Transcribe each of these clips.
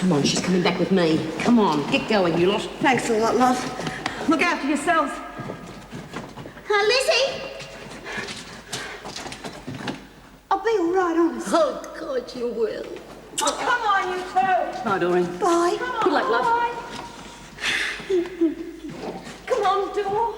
Come on, she's coming back with me. Come on, get going, you lot. Thanks a lot, love. Look after yourselves. Lizzie! I'll be all right, honest. Oh, God, you will. Oh, come on, you two. Bye, Doreen. Bye. Good luck, love. Bye. Come on, Dor.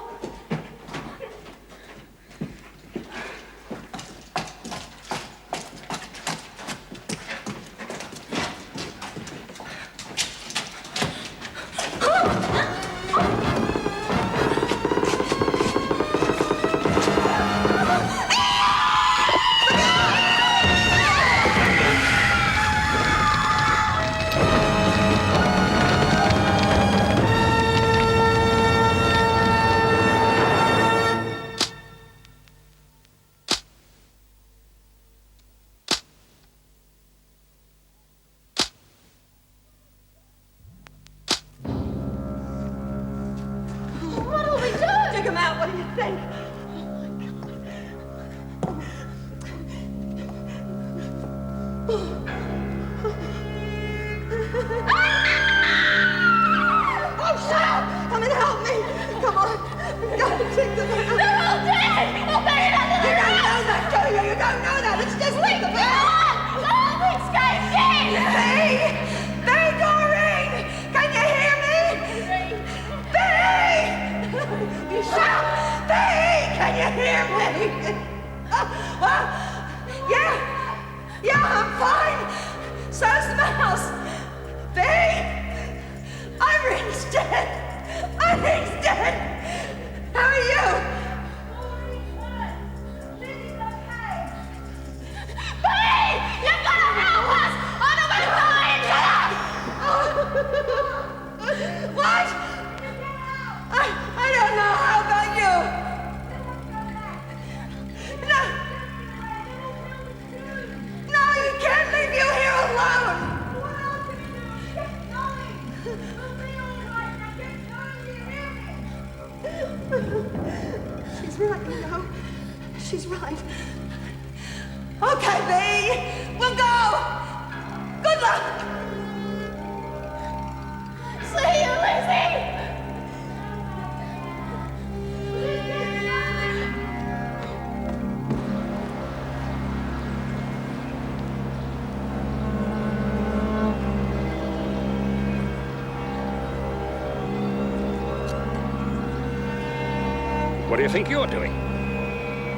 What do you think you're doing?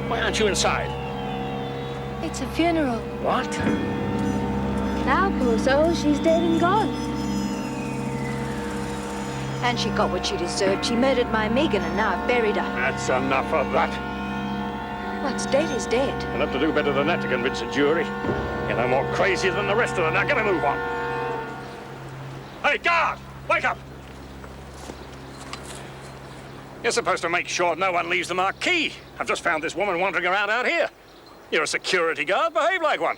Why aren't you inside? It's a funeral. What? Now, poor soul, she's dead and gone. And she got what she deserved. She murdered my Megan, and now I've buried her. That's enough of that. What's dead is dead. You'll have to do better than that to convince a jury. You're no more crazy than the rest of them. Now, get a move on. Hey, guard! Wake up! You're supposed to make sure no one leaves the marquee. I've just found this woman wandering around out here. You're a security guard. Behave like one.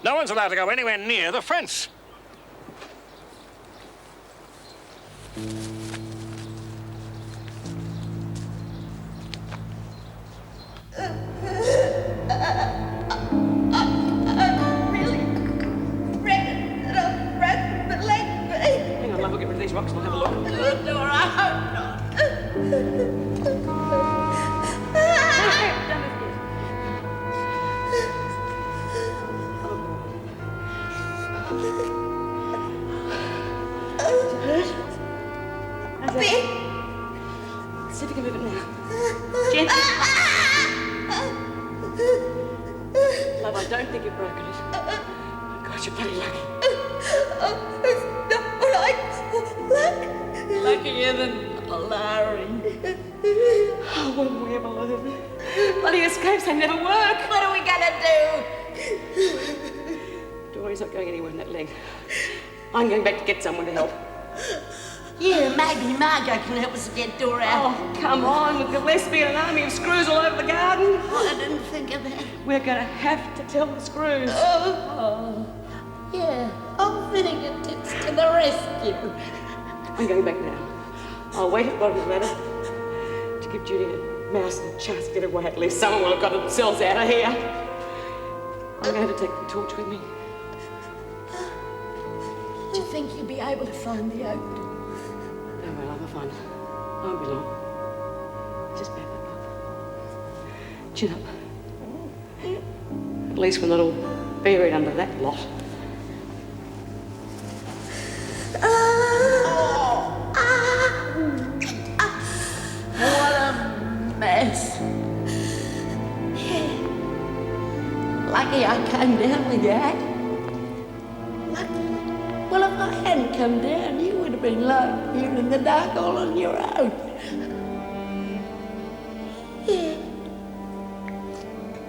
No one's allowed to go anywhere near the fence. Hang on, love, we'll get rid of these rocks and we'll have a look. Dora, I'm not. See if you can move it now. Gently. Love, I don't think you've broken it. Oh, God, you're bloody lucky. It's not right. Luckier than Larry. Oh, when we ever learn? Bloody escapes, they never work. What are we gonna do? Dory's not going anywhere in that leg. I'm going back to get someone to help. Yeah, maybe Margot can help us get Dora out. Oh, come on, with Gillespie and an army of screws all over the garden. Oh, I didn't think of that. We're going to have to tell the screws. Oh. Yeah, I'm vinegar tips to the rescue. I'm going back now. I'll wait at the bottom of the ladder to give Judy a mouse and a chance to get away. At least someone will have got themselves out of here. I'm going to take the torch with me. Do you think you'll be able to find the oak? Don't worry, love, I'll find it. Won't be long. Just back up, love. Chin up. At least we're not all buried under that lot. What a mess. Yeah. Lucky I came down with Dad. Lucky. Well, if I hadn't come down, you would have been locked here in the dark all on your own. Yeah.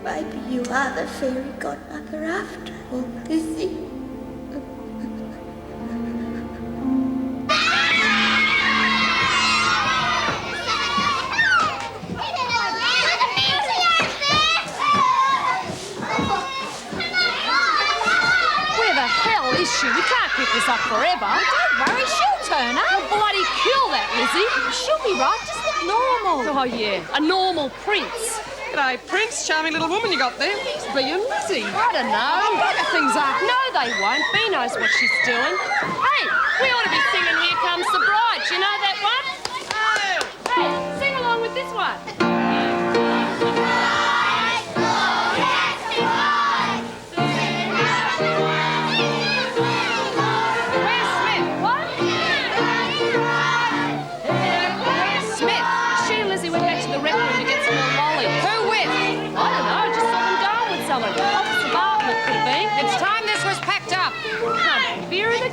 Maybe you are the fairy godmother after all, Lizzie. We can't keep this up forever. Don't worry, she'll turn up. We'll bloody kill that Lizzie. She'll be right, just look normal. Oh, yeah, a normal prince. G'day, Prince. Charming little woman you got there. It's being Lizzie. I don't know. Bugger things up. No, they won't. Bea knows what she's doing. Hey, we ought to be singing Here Comes the Bride. Do you know that one? Oh. Hey, sing along with this one.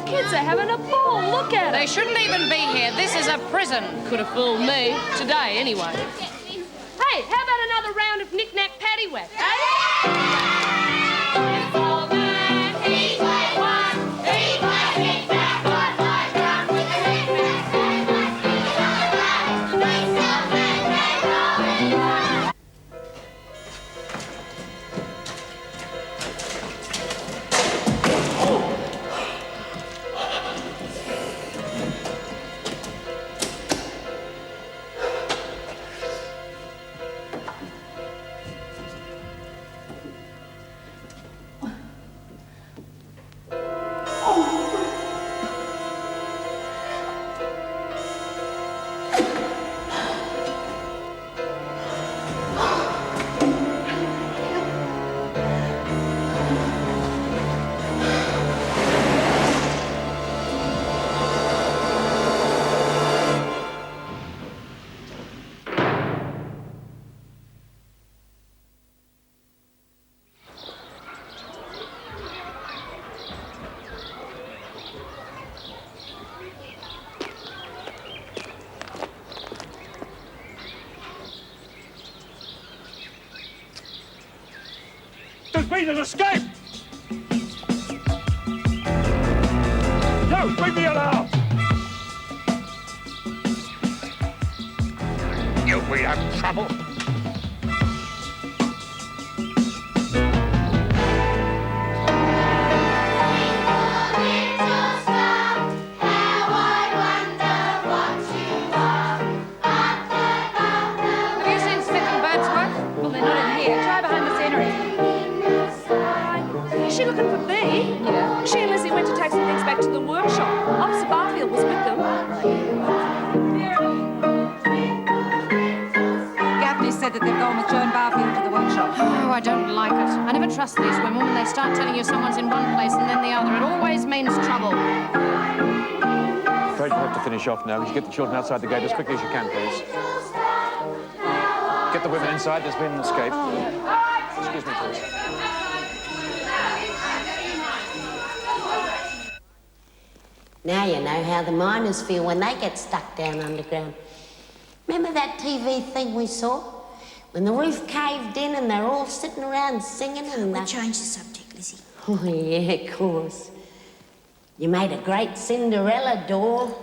Kids are having a ball. Look at it. They shouldn't even be here. This is a prison. Could have fooled me. Today, anyway. Hey, how about another round of knick-knack paddywhack, eh? There's been an escape! Yo, bring the alarm! You'll be having trouble. Have you seen Smith and Birdsworth? Well, they're not in here. Try behind the scenery. Is she looking for Bea? Yeah. She and Lizzie went to take some things back to the workshop. Officer Barfield was with them. Gaffney said that they've gone with Joan Barfield to the workshop. Oh, I don't like it. I never trust these women when they start telling you someone's in one place and then the other. It always means trouble. Afraid we'll have to finish off now. Would you get the children outside the gate as quickly as you can, please? Get the women inside. There's been an escape. Excuse me, please. Now you know how the miners feel when they get stuck down underground. Remember that TV thing we saw? When the roof caved in and they're all sitting around singing and... We'll change the subject, Lizzie. Oh, yeah, of course. You made a great Cinderella doll.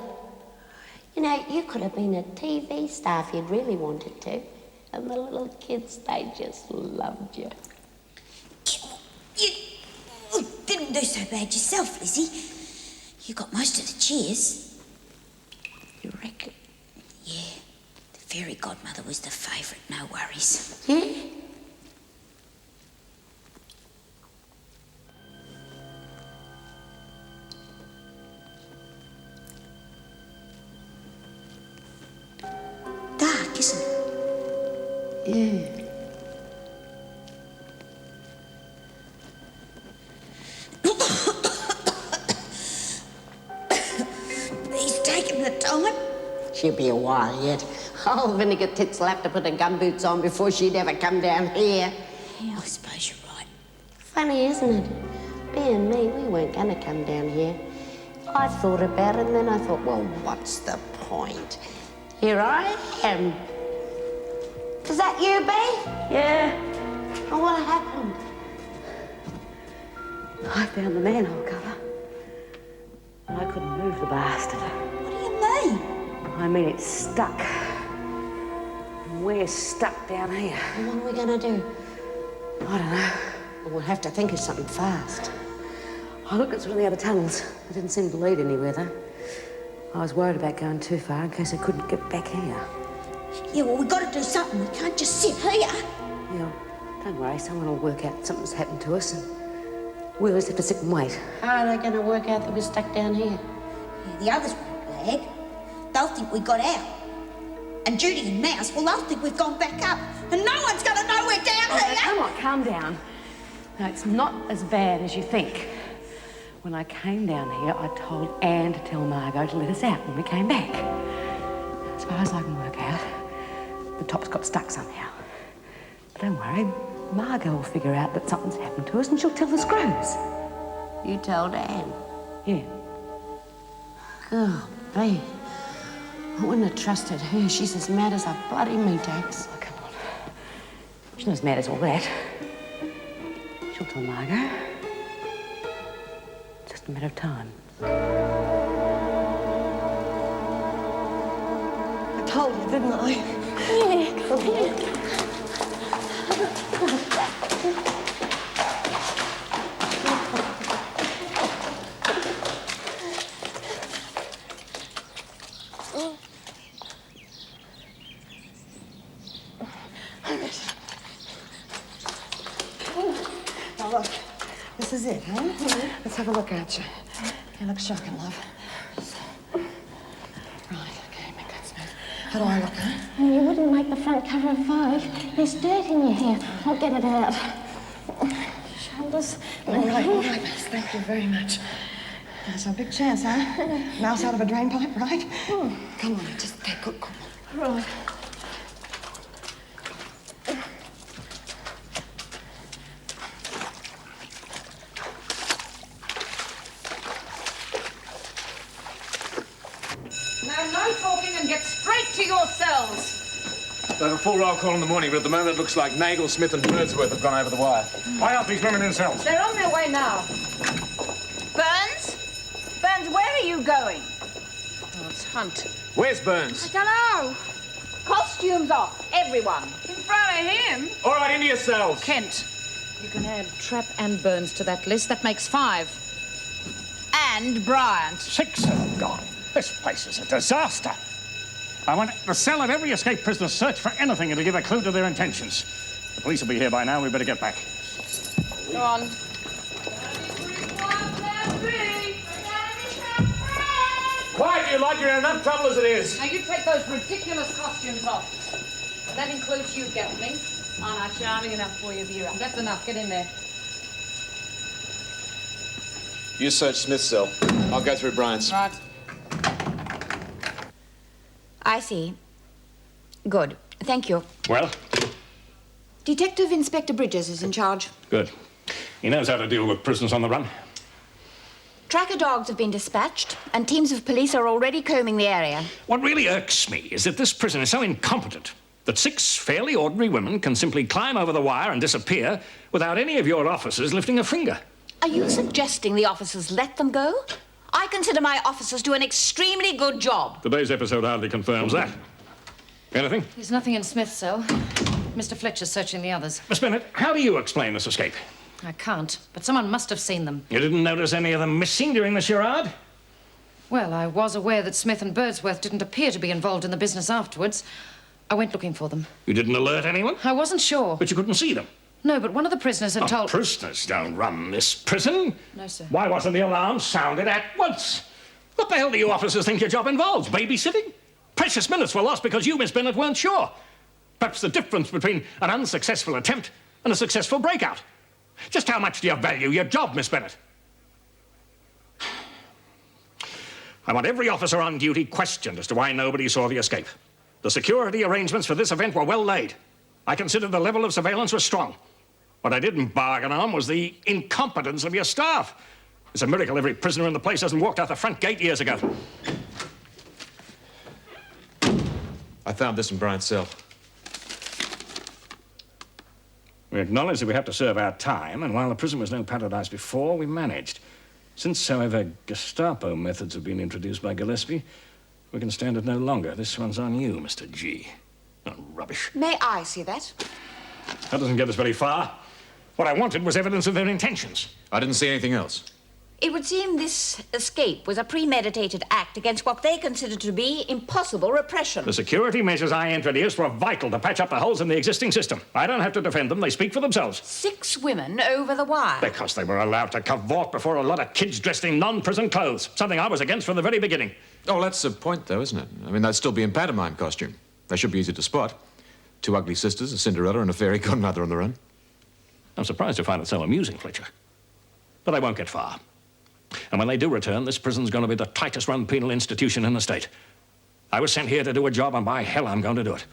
You know, you could have been a TV star if you'd really wanted to. And the little kids, they just loved you. You didn't do so bad yourself, Lizzie. You got most of the cheers. You reckon? Yeah, the fairy godmother was the favourite, no worries. Yeah? dark, isn't it? Yeah. He's taking the time. She'll be a while yet. Oh, Vinegar Tits will have to put her gumboots on before she'd ever come down here. Yeah, I suppose you're right. Funny, isn't it? Bea and me, we weren't going to come down here. I thought about it, and then I thought, well, what's the point? Here I am. Is that you, Bea? Yeah. Oh, what happened? I found the manhole cover. I couldn't move the bastard. What do you mean? I mean, it's stuck. And we're stuck down here. What are we going to do? I don't know. We'll have to think of something fast. I looked at some of the other tunnels. They didn't seem to lead anywhere, though. I was worried about going too far in case I couldn't get back here. Yeah, well, we've got to do something. We can't just sit here. Yeah, don't worry. Someone will work out something's happened to us, and we'll just have to sit and wait. How are they going to work out that we're stuck down here? Yeah, the others won't lag. They'll think we got out. And Judy and Mouse, well, they'll think we've gone back up. And no one's going to know we're down Oh, here. come on, calm down. No, it's not as bad as you think. When I came down here, I told Anne to tell Margot to let us out when we came back. As far as I can work out, the tops got stuck somehow. But don't worry, Margot will figure out that something's happened to us and she'll tell the screws. You told Anne? Yeah. Oh, Bea. I wouldn't have trusted her. She's as mad as a bloody meat-axe. Oh, come on. She's not as mad as all that. She'll tell Margot. Just a matter of time. I told you, didn't I? Now look, this is it, huh? Let's have a look at you. You look shocking, love. Right, okay, make that smooth. How do I look, huh? You wouldn't make the front cover of Vogue. There's dirt in your hair. I'll get it out. Shoulders. All right, miss. Thank you very much. That's a big chance, huh? Mouse out of a drain pipe, right? Come on, just take good call. Right. Now, no talking and get straight to your cells. They have a full roll call in the morning, but at the moment it looks like Nagel, Smith and Birdsworth have gone over the wire. Why aren't these women in cells? They're on their way now. Burns? Burns, where are you going? Oh, it's Hunt. Where's Burns? I don't know. Costumes off, everyone. In front of him? All right, into your cells. Kent, you can add Trapp and Burns to that list. That makes 5. And Bryant. 6 of them gone. This place is a disaster. I want the cell of every escaped prisoner search for anything to give a clue to their intentions. The police will be here by now. We better get back. Go on. Quiet, you lot. You're in enough trouble as it is. Now, you take those ridiculous costumes off. And that includes you, Geltling. Oh, not charming enough for you, Vera. That's enough. Get in there. You search Smith's cell. I'll go through Bryant's. Right. I see. Good. Thank you. Well, Detective Inspector Bridges is in charge. good. He knows how to deal with prisoners on the run. Tracker dogs have been dispatched, and teams of police are already combing the area. What really irks me is that this prison is so incompetent that 6 fairly ordinary women can simply climb over the wire and disappear without any of your officers lifting a finger. Are you suggesting the officers let them go? I consider my officers do an extremely good job. Today's episode hardly confirms that. Anything? There's nothing in Smith's cell. Mr. Fletcher's searching the others. Miss Bennett, how do you explain this escape? I can't, but someone must have seen them. You didn't notice any of them missing during the charade? Well, I was aware that Smith and Birdsworth didn't appear to be involved in the business afterwards. I went looking for them. You didn't alert anyone? I wasn't sure. But you couldn't see them? No, but one of the prisoners had told... Prisoners don't run this prison. No, sir. Why wasn't the alarm sounded at once? What the hell do you officers think your job involves? Babysitting? Precious minutes were lost because you, Miss Bennett, weren't sure. Perhaps the difference between an unsuccessful attempt and a successful breakout. Just how much do you value your job, Miss Bennett? I want every officer on duty questioned as to why nobody saw the escape. The security arrangements for this event were well laid. I considered the level of surveillance was strong. What I didn't bargain on was the incompetence of your staff. It's a miracle every prisoner in the place hasn't walked out the front gate years ago. I found this in Bryant's cell. We acknowledge that we have to serve our time, and while the prison was no paradise before, we managed. Since, however, Gestapo methods have been introduced by Gillespie, we can stand it no longer. This one's on you, Mr. G. Oh, rubbish. May I see that? That doesn't get us very far. What I wanted was evidence of their intentions. I didn't see anything else. It would seem this escape was a premeditated act against what they considered to be impossible repression. The security measures I introduced were vital to patch up the holes in the existing system. I don't have to defend them. They speak for themselves. 6 women over the wire. Because they were allowed to cavort before a lot of kids dressed in non-prison clothes. Something I was against from the very beginning. Oh, that's the point, though, isn't it? I mean, they'd still be in pantomime costume. They should be easy to spot. 2 ugly sisters, a Cinderella and a fairy godmother on the run. I'm surprised to find it so amusing, Fletcher. But they won't get far. And when they do return, this prison's going to be the tightest run penal institution in the state. I was sent here to do a job, and by hell, I'm going to do it.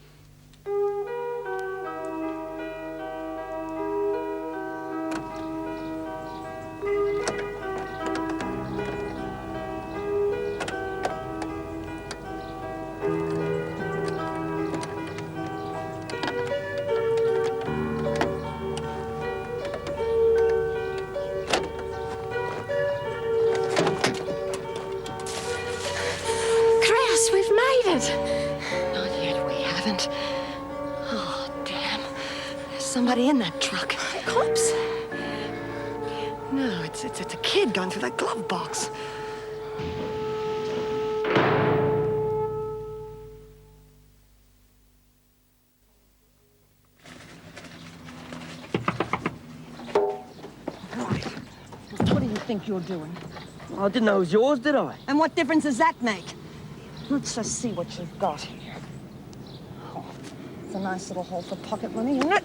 We've made it. Not yet, we haven't. Oh, damn. There's somebody in that truck. Cops? No, it's a kid going through that glove box. Right. What do you think you're doing? I didn't know it was yours, did I? And what difference does that make? Let's just see what you've got here. Oh, it's a nice little hole for pocket money, isn't it?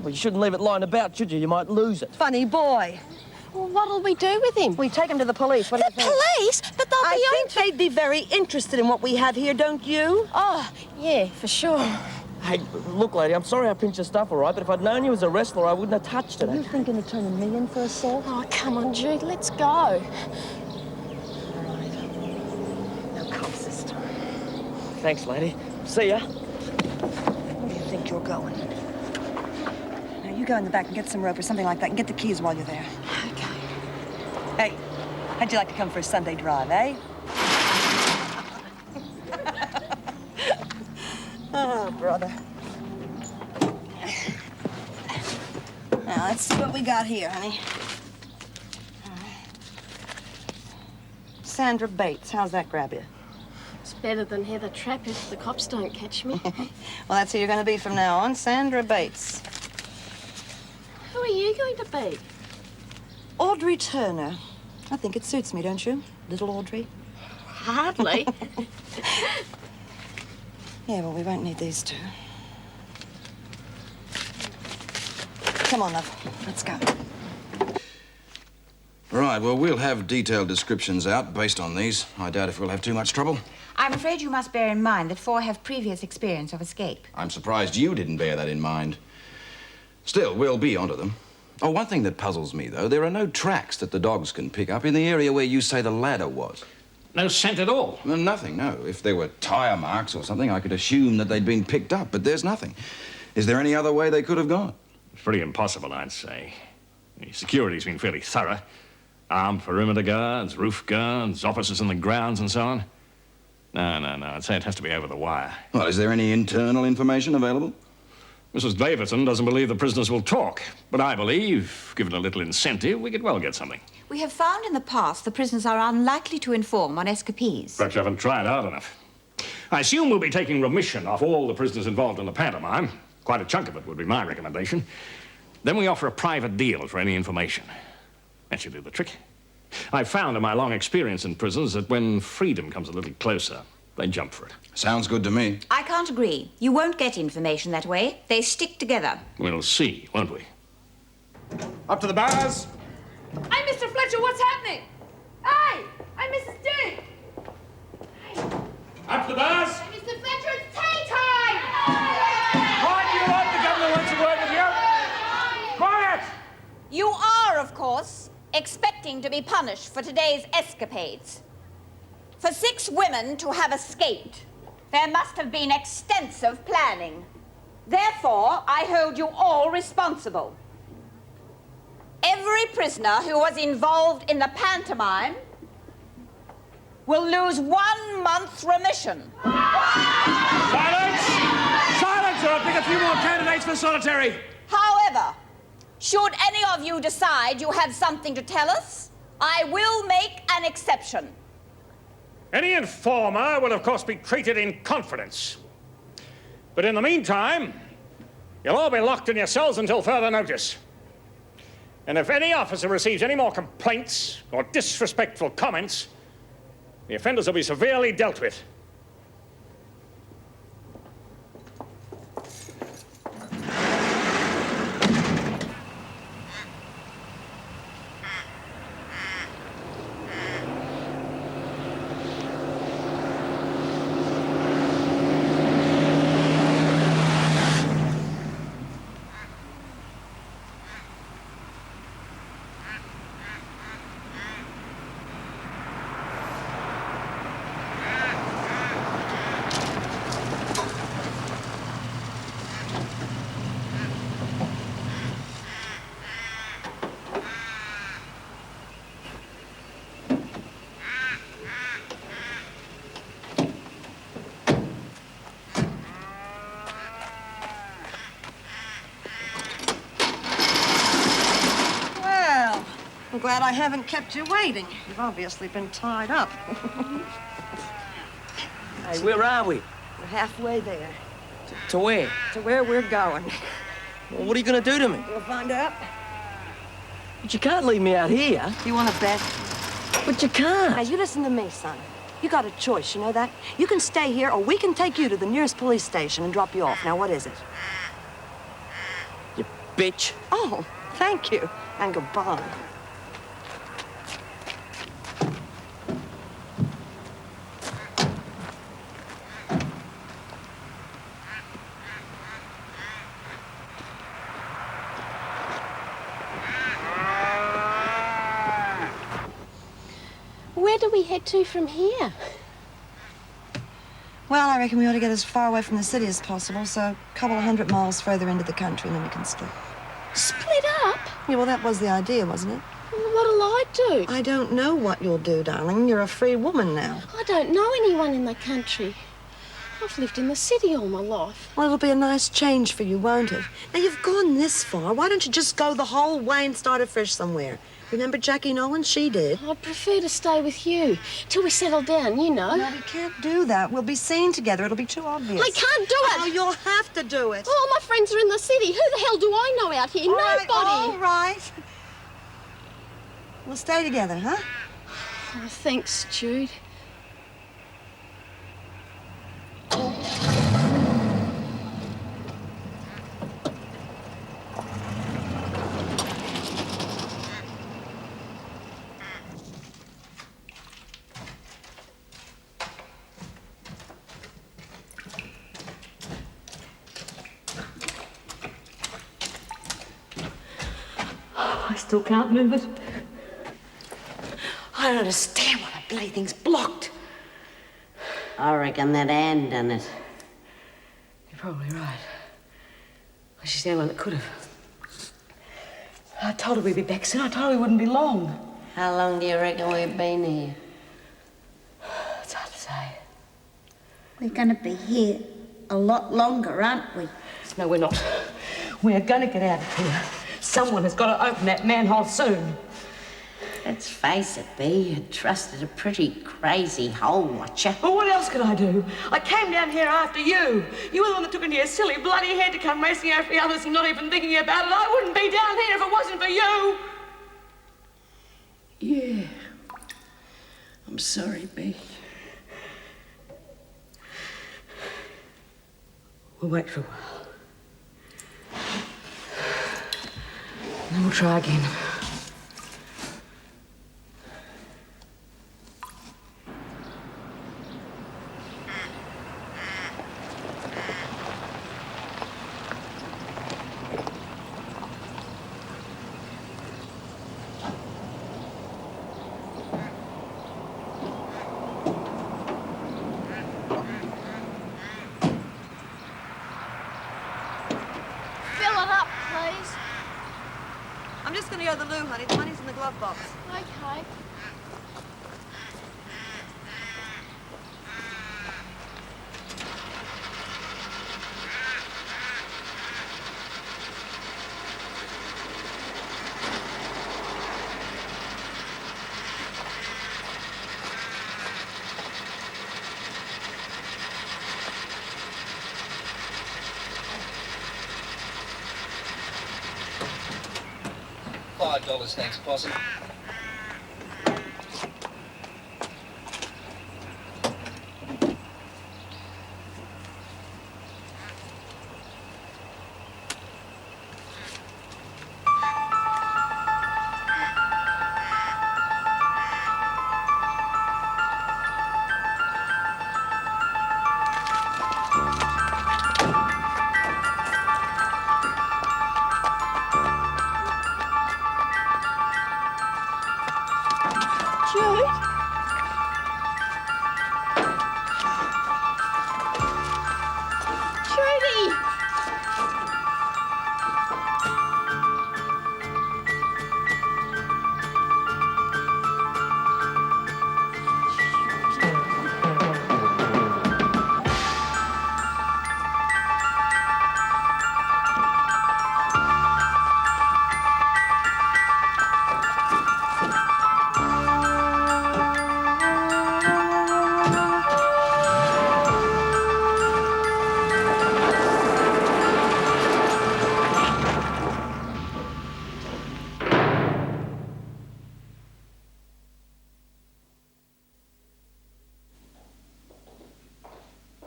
Well, you shouldn't leave it lying about, should you? You might lose it. Funny boy. Well, what'll we do with him? We take him to the police. What do you think? Police? But they'll be I think they'd be very interested in what we have here, don't you? Oh, yeah, for sure. Hey, look, lady, I'm sorry I pinched your stuff, all right, but if I'd known you was a wrestler, I wouldn't have touched it. Are you thinking of turning me in for assault? Oh, come on, Jude, let's go. Thanks, lady. See ya. Where do you think you're going? Now, you go in the back and get some rope or something like that and get the keys while you're there. Okay. Hey, how'd you like to come for a Sunday drive, eh? Oh, brother. Now, let's see what we got here, honey. Sandra Bates, how's that grab you? It's better than Heather Trapp if the cops don't catch me. Well, that's who you're going to be from now on, Sandra Bates. Who are you going to be? Audrey Turner. I think it suits me, don't you? Little Audrey. Hardly. Yeah, well, we won't need these two. Come on, love. Let's go. Right, well, we'll have detailed descriptions out based on these. I doubt if we'll have too much trouble. I'm afraid you must bear in mind that 4 have previous experience of escape. I'm surprised you didn't bear that in mind. Still, we'll be onto them. Oh, one thing that puzzles me, though, there are no tracks that the dogs can pick up in the area where you say the ladder was. No scent at all? Well, nothing, no. If there were tire marks or something, I could assume that they'd been picked up, but there's nothing. Is there any other way they could have gone? It's pretty impossible, I'd say. The security's been fairly thorough. Armed perimeter guards, roof guards, officers in the grounds and so on. No. I'd say it has to be over the wire. Well, is there any internal information available? Mrs. Davidson doesn't believe the prisoners will talk, but I believe, given a little incentive, we could well get something. We have found in the past the prisoners are unlikely to inform on escapees. Perhaps you haven't tried hard enough. I assume we'll be taking remission off all the prisoners involved in the pantomime. Quite a chunk of it would be my recommendation. Then we offer a private deal for any information. That should do the trick. I've found in my long experience in prisons that when freedom comes a little closer, they jump for it. Sounds good to me. I can't agree. You won't get information that way. They stick together. We'll see, won't we? Up to the bars! Hey, Mr. Fletcher, what's happening? Hey! Hey, Mrs. Dick! Up to the bars! Hey, Mr. Fletcher, it's tea time! Quiet, you lot! The governor wants a word with you! Quiet! You are, of course, expecting to be punished for today's escapades. For 6 women to have escaped, there must have been extensive planning. Therefore, I hold you all responsible. Every prisoner who was involved in the pantomime will lose 1 month's remission. Silence! Silence, or I'll pick a few more candidates for solitary. However, should any of you decide you have something to tell us, I will make an exception. Any informer will, of course, be treated in confidence. But in the meantime, you'll all be locked in your cells until further notice. And if any officer receives any more complaints or disrespectful comments, the offenders will be severely dealt with. I'm glad I haven't kept you waiting. You've obviously been tied up. Hey, where are we? We're halfway there. To where? To where we're going. Well, what are you going to do to me? We'll find out. But you can't leave me out here. You want to bet? But you can't. Now, you listen to me, son. You got a choice, you know that? You can stay here, or we can take you to the nearest police station and drop you off. Now, what is it? You bitch. Oh, thank you. And goodbye. Where do we head to from here? Well, I reckon we ought to get as far away from the city as possible, so a couple of 100 miles further into the country, and then we can split. Split up? Yeah, well, that was the idea, wasn't it? What'll I do? I don't know what you'll do, darling. You're a free woman now. I don't know anyone in the country. I've lived in the city all my life. Well, it'll be a nice change for you, won't it? Now, you've gone this far. Why don't you just go the whole way and start afresh somewhere? Remember Jackie Nolan? She did. I'd prefer to stay with you till we settle down, you know. No, we can't do that. We'll be seen together. It'll be too obvious. I can't do it. Oh, you'll have to do it. All my friends are in the city. Who the hell do I know out here? Nobody. All right. We'll stay together, huh? Oh, thanks, Jude. I still can't move it. I don't understand why the bloody thing's blocked. I reckon that Anne done it. You're probably right. She's the only one that could have. I told her we'd be back soon. I told her we wouldn't be long. How long do you reckon we've been here? It's hard to say. We're going to be here a lot longer, aren't we? No, we're not. We're going to get out of here. Someone has got to open that manhole soon. Let's face it, Bea, you trusted a pretty crazy hole watcher. Well, what else could I do? I came down here after you. You were the one that took into your silly bloody head to come racing after the others and not even thinking about it. I wouldn't be down here if it wasn't for you. Yeah. I'm sorry, Bea. We'll wait for a while. Then we'll try again. I'm just going to go to the loo, honey. The money's in the glove box. Okay. $5, thanks, Possum.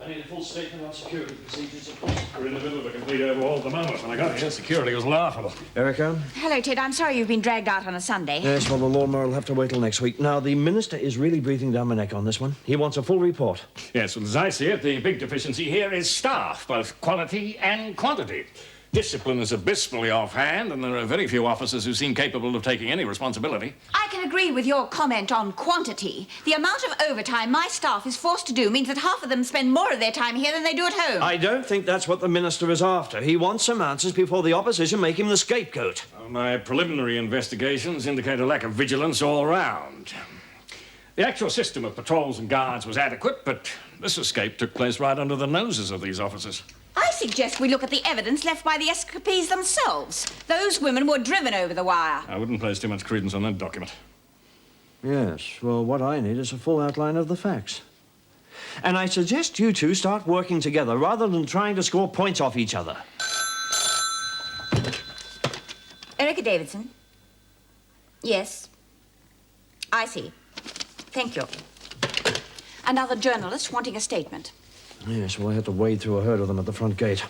I need a full statement on security procedures, of course. We're in the middle of a complete overhaul at the moment. When I got here, security was laughable. Erica? Hello, Ted. I'm sorry you've been dragged out on a Sunday. Yes, well, the lawnmower will have to wait till next week. Now, the minister is really breathing down my neck on this one. He wants a full report. Yes, well, as I see it, the big deficiency here is staff, both quality and quantity. Discipline is abysmally offhand, and there are very few officers who seem capable of taking any responsibility. I can agree with your comment on quantity. The amount of overtime my staff is forced to do means that half of them spend more of their time here than they do at home. I don't think that's what the minister is after. He wants some answers before the opposition make him the scapegoat. My preliminary investigations indicate a lack of vigilance all round. The actual system of patrols and guards was adequate, but this escape took place right under the noses of these officers. I suggest we look at the evidence left by the escapees themselves. Those women were driven over the wire. I wouldn't place too much credence on that document. Yes, well, what I need is a full outline of the facts. And I suggest you two start working together rather than trying to score points off each other. Erica Davidson. Yes. I see. Thank you. Another journalist wanting a statement. Yes, well, I had to wade through a herd of them at the front gate.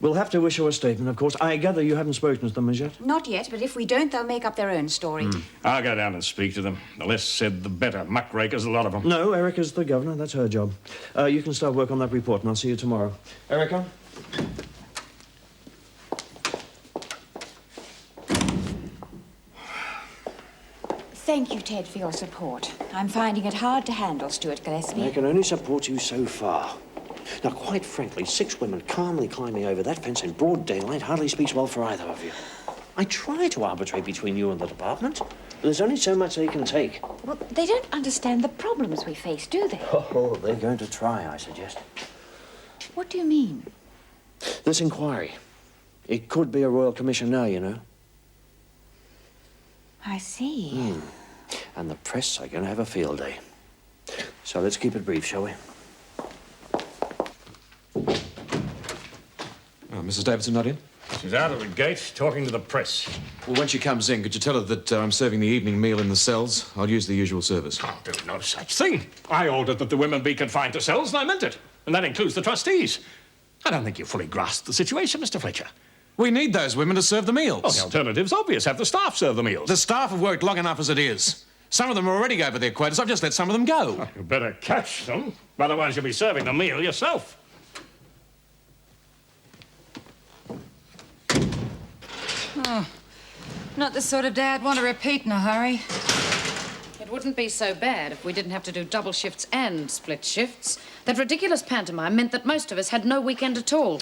We'll have to issue a statement, of course. I gather you haven't spoken to them as yet? Not yet, but if we don't, they'll make up their own story. I'll go down and speak to them. The less said, the better. Muckrakers, a lot of them. No, Erica's the governor. That's her job. You can start work on that report, and I'll see you tomorrow. Erica? Thank you, Ted, for your support. I'm finding it hard to handle Stuart Gillespie. I can only support you so far. Now, quite frankly, 6 women calmly climbing over that fence in broad daylight hardly speaks well for either of you. I try to arbitrate between you and the department, but there's only so much they can take. Well, they don't understand the problems we face, do they? Oh, they're going to try, I suggest. What do you mean? This inquiry. It could be a royal commission now, you know. I see. And the press are going to have a field day. So let's keep it brief, shall we? Oh, Mrs. Davidson not in? She's out of the gate talking to the press. Well, when she comes in, could you tell her that I'm serving the evening meal in the cells? I'll use the usual service. I'll do no such thing. I ordered that the women be confined to cells, and I meant it. And that includes the trustees. I don't think you fully grasp the situation, Mr. Fletcher. We need those women to serve the meals. Well, the alternative's obvious. Have the staff serve the meals. The staff have worked long enough as it is. Some of them are already over their quotas. I've just let some of them go. Well, you better catch them. Otherwise, you'll be serving the meal yourself. Oh, not the sort of day I'd want to repeat in a hurry. It wouldn't be so bad if we didn't have to do double shifts and split shifts. That ridiculous pantomime meant that most of us had no weekend at all.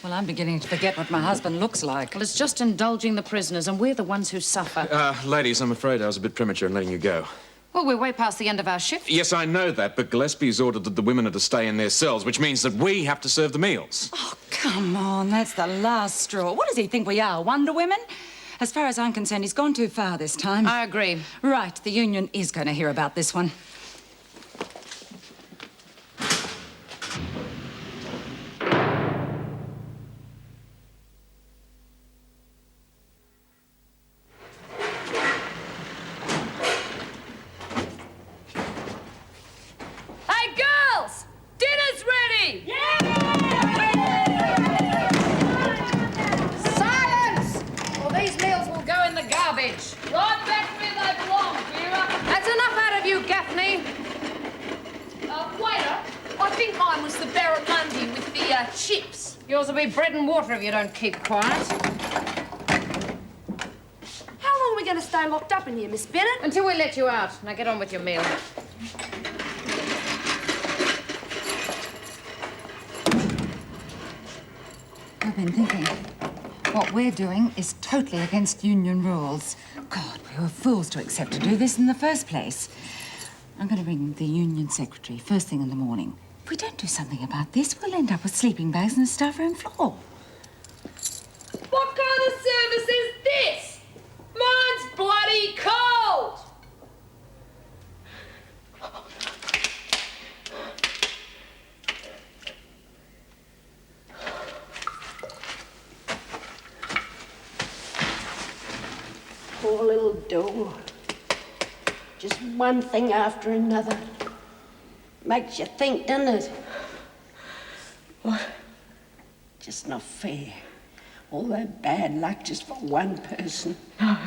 Well, I'm beginning to forget what my husband looks like. Well, it's just indulging the prisoners, and we're the ones who suffer. Ladies, I'm afraid I was a bit premature in letting you go. Well, we're way past the end of our shift. Yes, I know that, but Gillespie's ordered that the women are to stay in their cells, which means that we have to serve the meals. Oh, come on, that's the last straw. What does he think we are, Wonder Women? As far as I'm concerned, he's gone too far this time. I agree. Right, the union is going to hear about this one. Hey, girls! Dinner's ready! Silence! Or these meals will go in the garbage. Right back where they belong, Vera. That's enough out of you, Gaffney. Waiter, I think mine was the barramundi with the chips. Yours will be bread and water if you don't keep quiet. How long are we going to stay locked up in here, Miss Bennett? Until we let you out. Now get on with your meal. I've been thinking. What we're doing is totally against union rules. God, we were fools to accept to do this in the first place. I'm going to ring the union secretary first thing in the morning. If we don't do something about this, we'll end up with sleeping bags on the staff room floor. What kind of service is this? Mine's bloody cold! Poor little door. Just one thing after another. Makes you think, doesn't it? What? Just not fair. All that bad luck just for one person. No.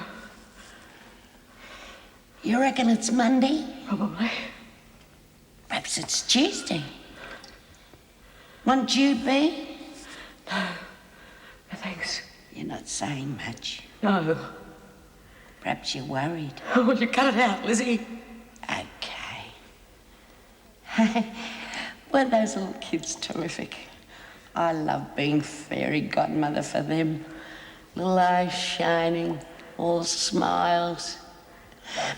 You reckon it's Monday? Probably. Perhaps it's Tuesday. Won't you be? No. No, thanks. You're not saying much. No. Perhaps you're worried. Oh, you cut it out, Lizzie. Okay. Weren't those little kids terrific? I love being fairy godmother for them. Little eyes shining, all smiles.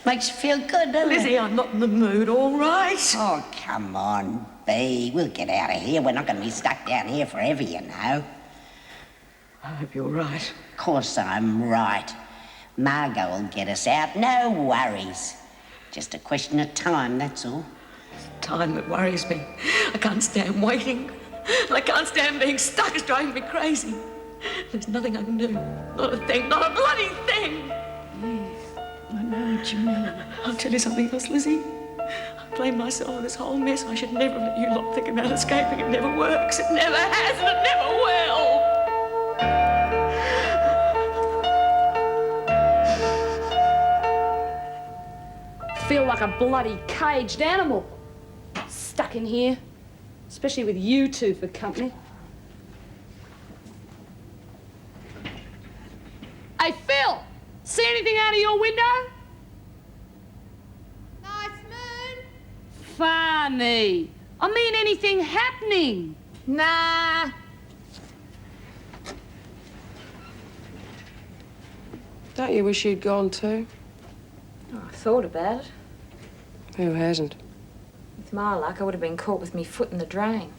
Makes you feel good, doesn't it? Lizzie, I'm not in the mood, all right? Oh, come on, Bea. We'll get out of here. We're not going to be stuck down here forever, you know. I hope you're right. Of course I'm right. Margot will get us out, no worries. Just a question of time, that's all. It's time that worries me. I can't stand waiting. And I can't stand being stuck. It's driving me crazy. There's nothing I can do. Not a thing. Not a bloody thing. Yes, I know what you mean. I'll tell you something else, Lizzie. I blame myself for this whole mess. I should never let you lot think about escaping. It never works. It never has and it never will. Feel like a bloody caged animal. Stuck in here. Especially with you two for company. Hey, Phil! See anything out of your window? Nice moon. Funny. I mean anything happening. Nah. Don't you wish you'd gone too? Oh, I thought about it. Who hasn't? With my luck, I would have been caught with me foot in the drain.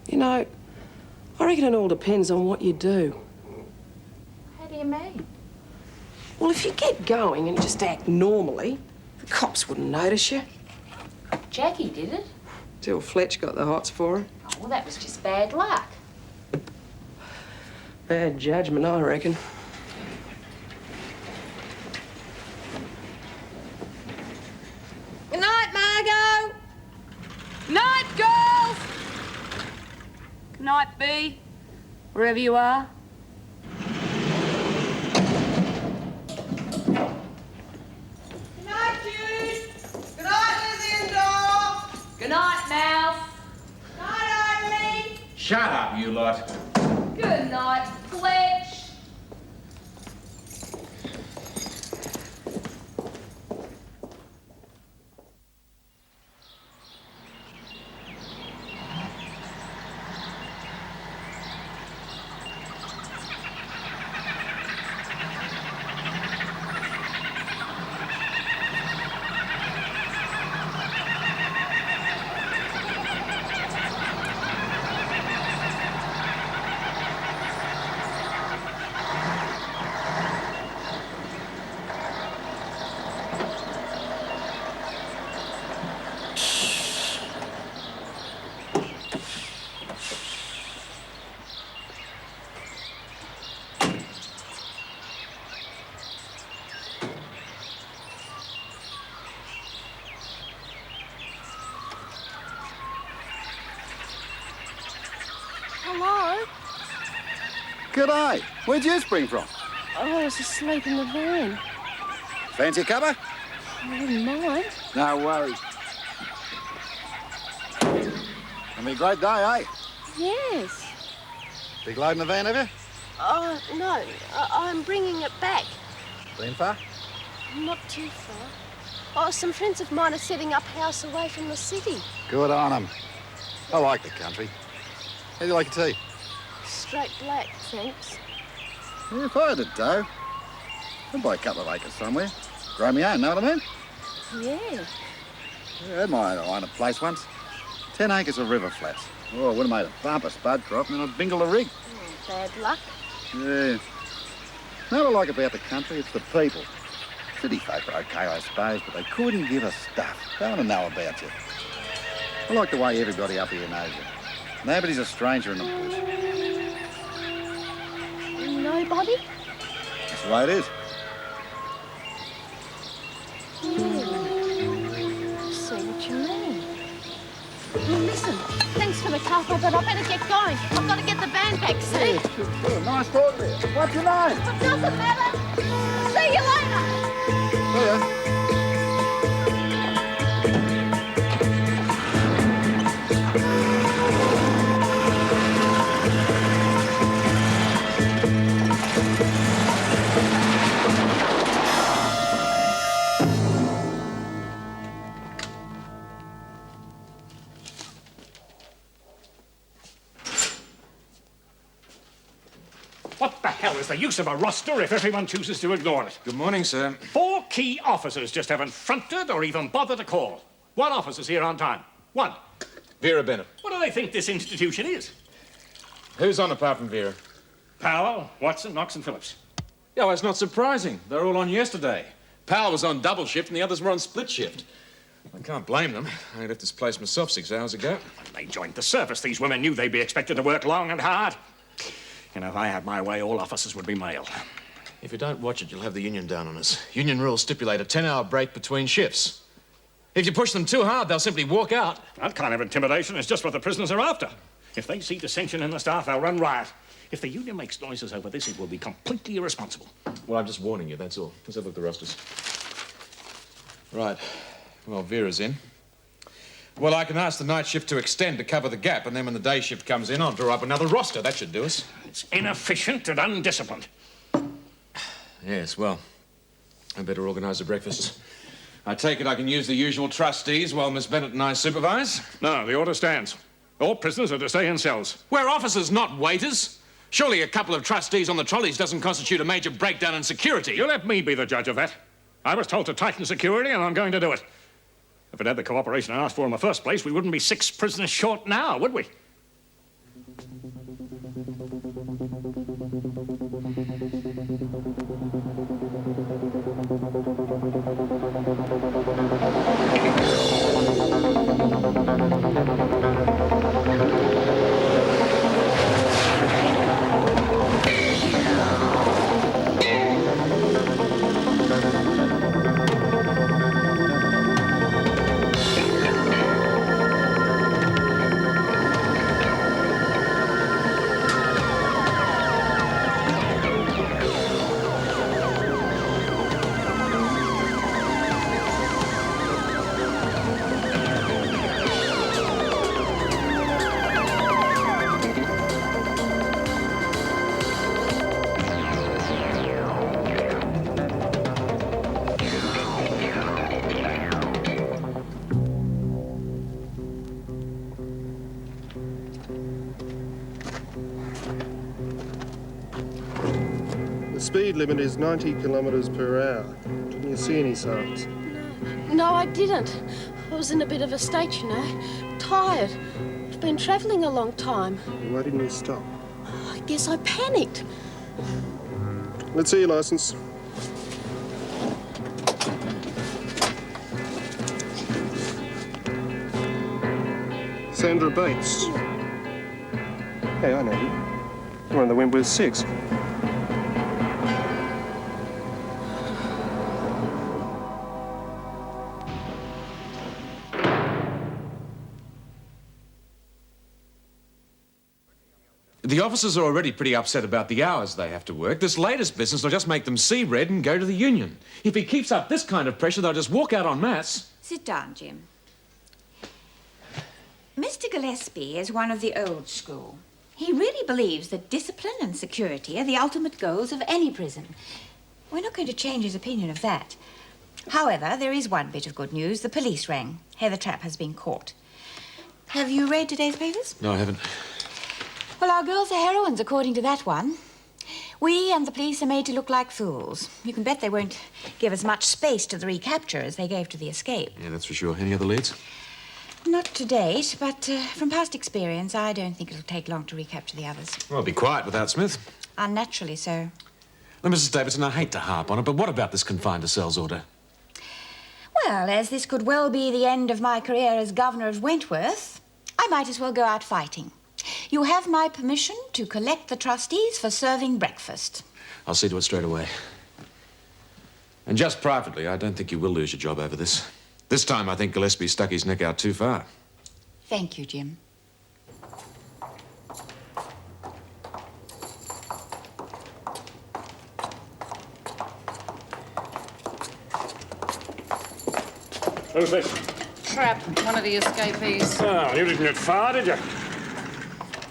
You know, I reckon it all depends on what you do. How do you mean? Well, if you get going and just act normally, the cops wouldn't notice you. Jackie did it. Till Fletch got the hots for her. Oh, well, that was just bad luck. Bad judgment, I reckon. Good night, Margot. Night, girls. Good night, B. Wherever you are. Good night, Jude. Good night, Lucinda. Good night, Mouse. Good night, Eileen. Shut up, you lot. Good night, Fletch. Hello? G'day. Where'd you spring from? Oh, I was asleep in the van. Fancy a cuppa? I wouldn't mind. No worries. Gonna be a great day, eh? Yes. Big load in the van, have you? Oh, no. I'm bringing it back. Been far? Not too far. Oh, some friends of mine are setting up house away from the city. Good on 'em. I like the country. How do you like your tea? Straight black, thanks. Yeah, if I had a dough, I'd buy a couple of acres somewhere. Grow me own, know what I mean? Yeah. Yeah, I had my own place once. 10 acres of river flats. Oh, I would have made a bumper spud crop and then I'd bingle a rig. Oh, bad luck. Yeah. What I like about the country, it's the people. City folk are okay, I suppose, but they couldn't give a stuff. They want to know about you. I like the way everybody up here knows you. Nobody's a stranger in the bush. Nobody? That's the way it is. I see what you mean. Well, listen, thanks for the cuppa, but I better get going. I've got to get the van back, see? Sure. Nice talking to you. What's your name? It doesn't matter. See you later. See ya. What the hell is the use of a roster if everyone chooses to ignore it? Good morning, sir. 4 key officers just haven't fronted or even bothered to call. 1 officer's here on time. 1. Vera Bennett. What do they think this institution is? Who's on apart from Vera? Powell, Watson, Knox, and Phillips. Yeah, well, it's not surprising. They were all on yesterday. Powell was on double shift and the others were on split shift. I can't blame them. I left this place myself 6 hours ago. When they joined the service, these women knew they'd be expected to work long and hard. You know, if I had my way, all officers would be male. If you don't watch it, you'll have the union down on us. Union rules stipulate a 10-hour break between shifts. If you push them too hard, they'll simply walk out. That kind of intimidation is just what the prisoners are after. If they see dissension in the staff, they'll run riot. If the union makes noises over this, it will be completely irresponsible. Well, I'm just warning you, that's all. Let's have a look at the rosters. Right. Well, Vera's in. Well, I can ask the night shift to extend to cover the gap, and then when the day shift comes in, I'll draw up another roster. That should do us. It's inefficient and undisciplined. Yes, well, I better organise the breakfasts. I take it I can use the usual trustees while Miss Bennett and I supervise? No, the order stands. All prisoners are to stay in cells. We're officers, not waiters. Surely a couple of trustees on the trolleys doesn't constitute a major breakdown in security. You let me be the judge of that. I was told to tighten security, and I'm going to do it. If it had the cooperation I asked for in the first place, we wouldn't be 6 prisoners short now, would we? speed limit is 90 kilometres per hour. Didn't you see any signs? No, I didn't. I was in a bit of a state, you know. Tired. I've been travelling a long time. Why didn't you stop? I guess I panicked. Let's see your licence. Sandra Bates. Hey, I know you. You're on the Wentworth 6. The officers are already pretty upset about the hours they have to work. This latest business will just make them see red and go to the union. If he keeps up this kind of pressure, they'll just walk out en masse. Sit down, Jim. Mr. Gillespie is one of the old school. He really believes that discipline and security are the ultimate goals of any prison. We're not going to change his opinion of that. However, there is one bit of good news. The police rang. Heather Trapp has been caught. Have you read today's papers? No, I haven't. Well, our girls are heroines, according to that one. We and the police are made to look like fools. You can bet they won't give as much space to the recapture as they gave to the escape. Yeah, that's for sure. Any other leads? Not to date, but from past experience, I don't think it'll take long to recapture the others. Well, be quiet without Smith. Unnaturally so. Well, Mrs. Davidson, I hate to harp on it, but what about this confined to cells order? Well, as this could well be the end of my career as governor of Wentworth, I might as well go out fighting. You have my permission to collect the trustees for serving breakfast. I'll see to it straight away. And just privately, I don't think you will lose your job over this. This time, I think Gillespie stuck his neck out too far. Thank you, Jim. Who's this? Trapp, one of the escapees. Oh, you didn't get far, did you?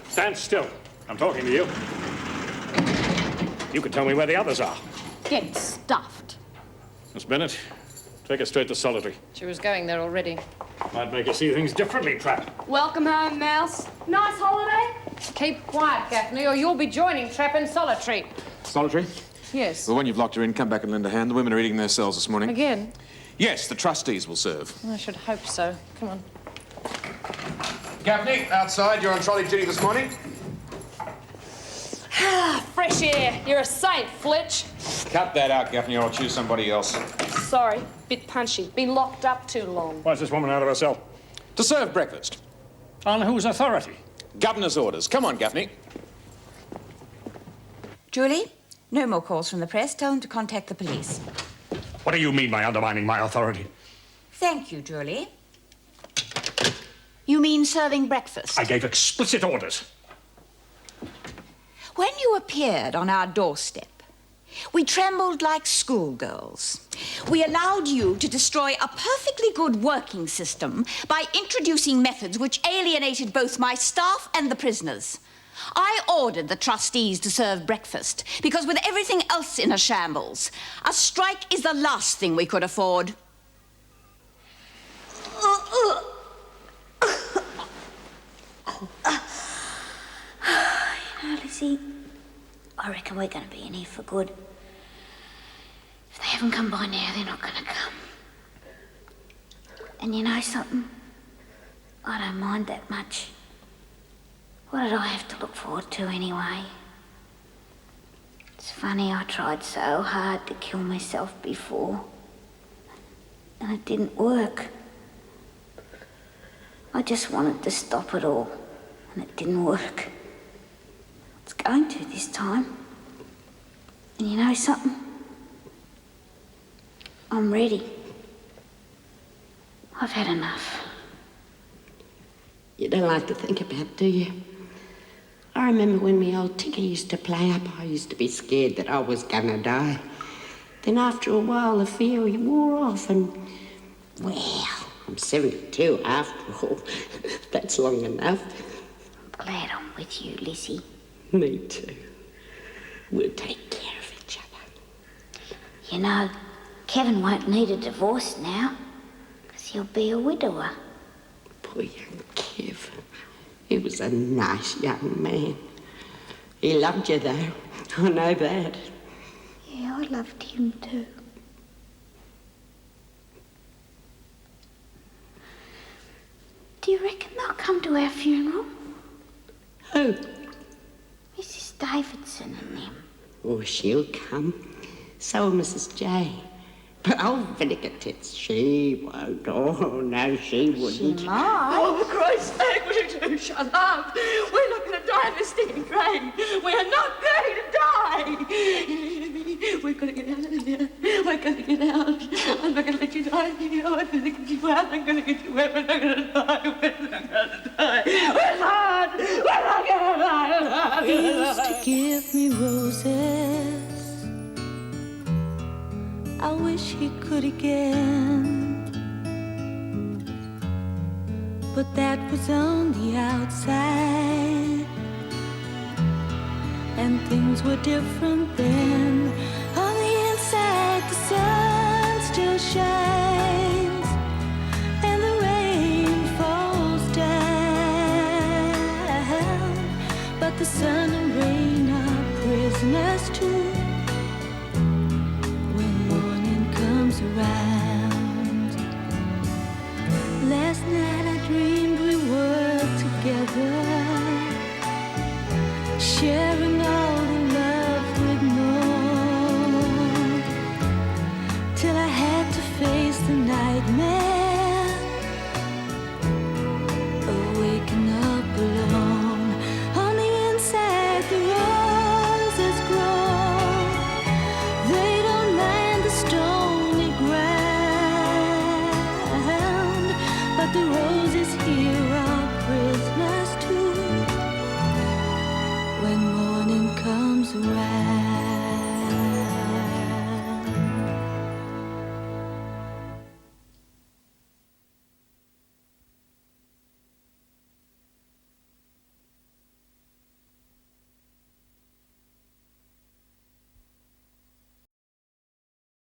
Stand still. I'm talking to you. You can tell me where the others are. Get stuffed. Miss Bennett, take her straight to solitary. She was going there already. Might make her see things differently, Trapp. Welcome home, Mouse. Nice holiday? Keep quiet, Gaffney, or you'll be joining Trapp in solitary. Solitary? Yes. Well, when you've locked her in, come back and lend a hand. The women are eating their cells this morning. Again? Yes, the trustees will serve. I should hope so. Come on. Gaffney, outside. You're on trolley duty this morning. Fresh air. You're a saint, Flitch. Cut that out, Gaffney, or I'll choose somebody else. Sorry, bit punchy. Been locked up too long. Why's this woman out of her cell? To serve breakfast. On whose authority? Governor's orders. Come on, Gaffney. Julie, no more calls from the press. Tell them to contact the police. What do you mean by undermining my authority? Thank you, Julie. You mean serving breakfast? I gave explicit orders. When you appeared on our doorstep, we trembled like schoolgirls. We allowed you to destroy a perfectly good working system by introducing methods which alienated both my staff and the prisoners. I ordered the trustees to serve breakfast because with everything else in a shambles, a strike is the last thing we could afford. You know, Lizzie, I reckon we're going to be in here for good. If they haven't come by now, they're not going to come. And you know something? I don't mind that much. What did I have to look forward to anyway? It's funny, I tried so hard to kill myself before. And it didn't work. I just wanted to stop it all. And it didn't work. It's going to this time. And you know something? I'm ready. I've had enough. You don't like to think about it, do you? I remember when me old Tinker used to play up, I used to be scared that I was gonna die. Then after a while, the fear wore off and, well, I'm 72 after all. That's long enough. I'm glad I'm with you, Lizzie. Me too. We'll take care of each other. You know, Kevin won't need a divorce now, because he'll be a widower. Poor young Kev. He was a nice young man. He loved you, though. I know that. Yeah, I loved him too. Do you reckon they'll come to our funeral? Who? Mrs. Davidson and them. Oh, she'll come. So will Mrs. J. But old Vinegar Tits, she won't. Oh, no, she wouldn't. She might. Oh, for Christ's sake, will you do shut up? We're not going to die in this stinking train. We are not going to die. We're going to get out of here. We're going to get out. I'm not going to let you die here. I'm going to get you out. I'm going to get you out. We're not going to die. We're not going to die. We're not. We're not going to die. He used to give me roses. I wish he could again, but that was on the outside, and things were different then. On the inside, the sun still shines.